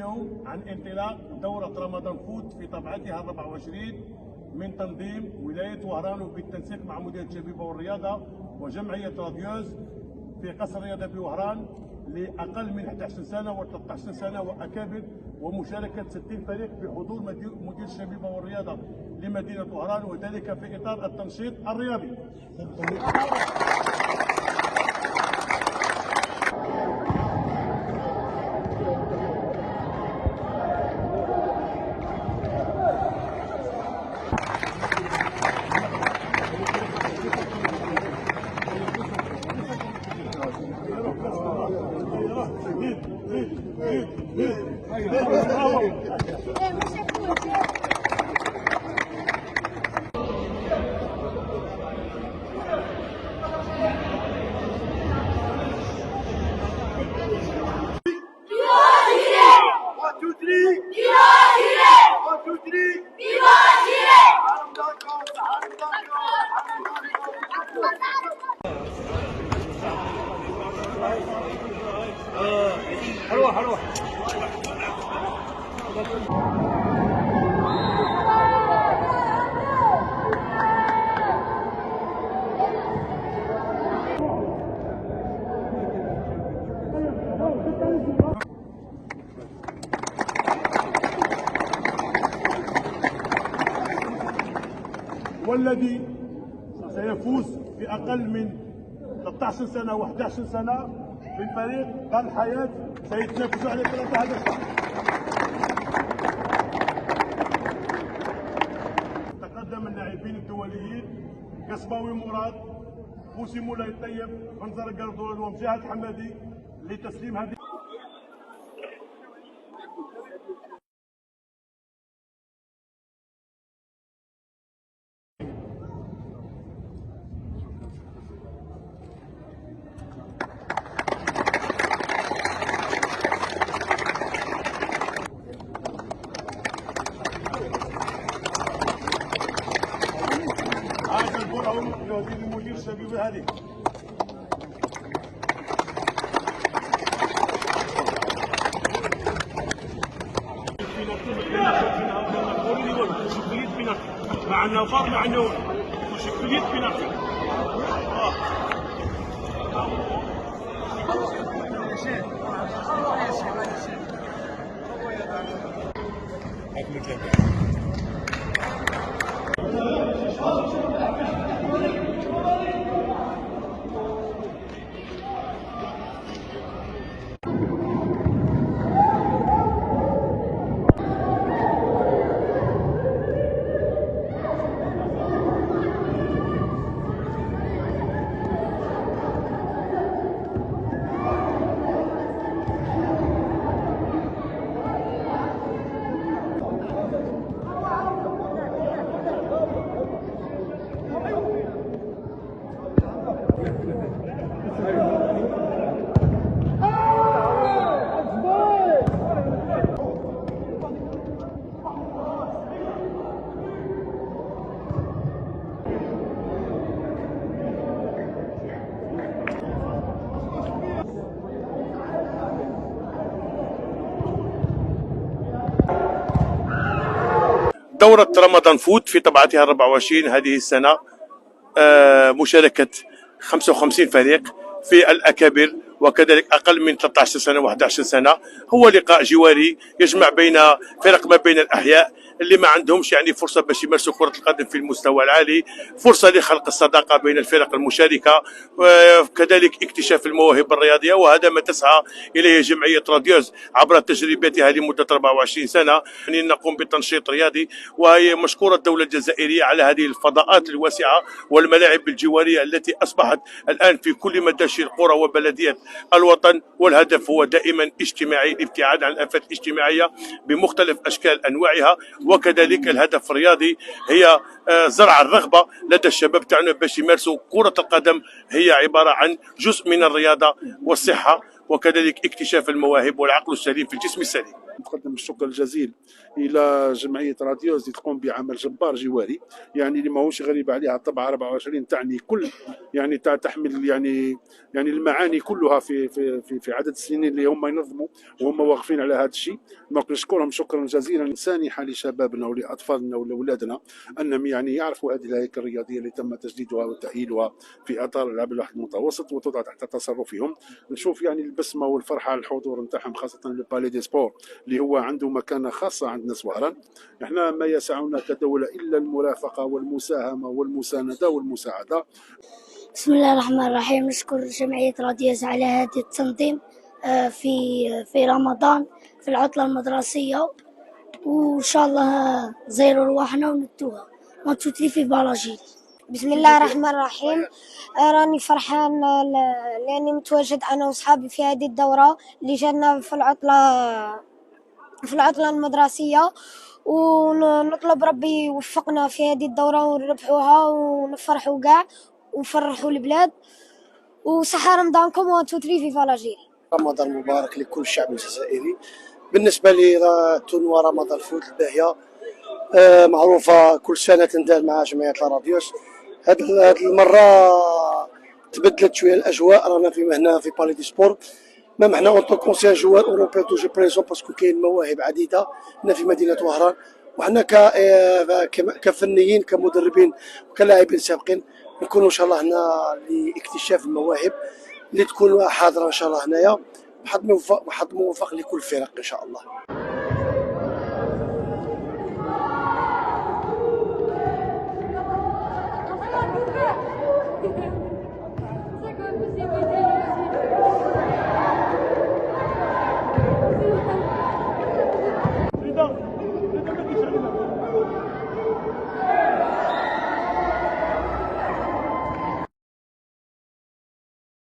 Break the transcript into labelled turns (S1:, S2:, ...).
S1: اليوم عن انطلاق دورة رمضان فوت في طبعتها 24 من تنظيم ولاية وهران وبالتنسيق مع مديرية الشبيبة والرياضة وجمعية راديوز في قصر الرياضة بوهران لأقل من 11 سنة و13 سنة وأكابر، ومشاركة 60 فريق بحضور مدير الشبيبة والرياضة لمدينة وهران، وذلك في إطار التنشيط الرياضي.
S2: حلوة
S1: والذي سيفوز في أقل من 13 سنة و11 سنة من فريق دار الحياة سيتنافسوا على 3 أهداف. تقدم اللاعبين الدوليين قصباوي مراد، بوسي مولاي الطيب، منظر القردون ومجاهد حمادي لتسليم هذه يهدي لمدير الشبيبة هذه. مع النفاق مع النوم وشكلية بنفسك. دورة رمضان فوت في طبعتها 24 هذه السنة، مشاركة 55 فريق في الأكابر وكذلك أقل من 13 سنة و11 سنة. هو لقاء جواري يجمع بين فرق ما بين الأحياء اللي ما عندهمش يعني فرصة باش يمارسوا كرة القدم في المستوى العالي، فرصة لخلق الصداقة بين الفرق المشاركة وكذلك اكتشاف المواهب الرياضية، وهذا ما تسعى إليه جمعية راديوز عبر تجربتها لمدة 24 سنة. يعني نقوم بتنشيط رياضي، وهي مشكورة الدولة الجزائرية على هذه الفضاءات الواسعة والملاعب الجوارية التي أصبحت الآن في كل مداشر القرى وبلديات الوطن، والهدف هو دائما اجتماعي، الابتعاد عن الآفات الاجتماعية بمختلف أشكال أنواعها، وكذلك الهدف الرياضي هي زرع الرغبة لدى الشباب تاعنا باش يمارسوا كرة القدم. هي عبارة عن جزء من الرياضة والصحة وكذلك اكتشاف المواهب والعقل السليم في الجسم السليم.
S3: نقدم الشكر الجزيل الى جمعيه راديوز اللي تقوم بعمل جبار جواري، يعني اللي ماهوش غريب عليها. الطبعه 24 تعني كل يعني تحمل يعني المعاني كلها في عدد السنين اللي هم ينظموا وهم واقفين على هذا الشيء. نشكرهم شكرا جزيلا. سانحه لشبابنا ولاطفالنا ولاولادنا انهم يعني يعرفوا هذه الهيكل الرياضيه اللي تم تجديدها وتاهيلها في اطار العاب البحر المتوسط وتوضع تحت تصرفهم. نشوف يعني البسمه والفرحه على الحضور نتاعهم، خاصه البالي دي سبور اللي هو عنده مكانه خاصه عندنا سوهران. احنا ما يسعنا كدوله الا المرافقه والمساهمه والمسانده والمساعده.
S4: بسم الله الرحمن الرحيم. نشكر جمعية راديوز على هذا التنظيم في رمضان في العطلة المدرسية، وإن شاء الله زيروا رواحنا وندوها وتوتري في بالاجيل.
S5: بسم الله الرحمن الرحيم. راني فرحان لاني متواجد انا واصحابي في هذه الدوره اللي جاتنا في العطله المدرسيه، ونطلب ربي يوفقنا في هذه الدوره ونربحوها ونفرحوا كاع ونفرحوا البلاد. وصحة رمضانكم وتوتري في فالاجيل.
S6: رمضان مبارك لكل الشعب الجزائري. بالنسبه لي تنوى رمضان فوت الباهيه معروفه كل سنه تندار مع جمعيه راديوس. هذه المره تبدلت شويه الاجواء. رانا هنا في بالي دي سبور، مام حنا اونطو كونسيان جوار اوروبي توجي بريزون باسكو كاين مواهب عديده هنا في مدينه وهران، وحنا كفنيين كمدربين وكلاعبين سابقين نكونوا ان شاء الله هنا لاكتشاف المواهب اللي تكون حاضره ان شاء الله هنايا. وحظ موفق لكل الفرق ان شاء الله.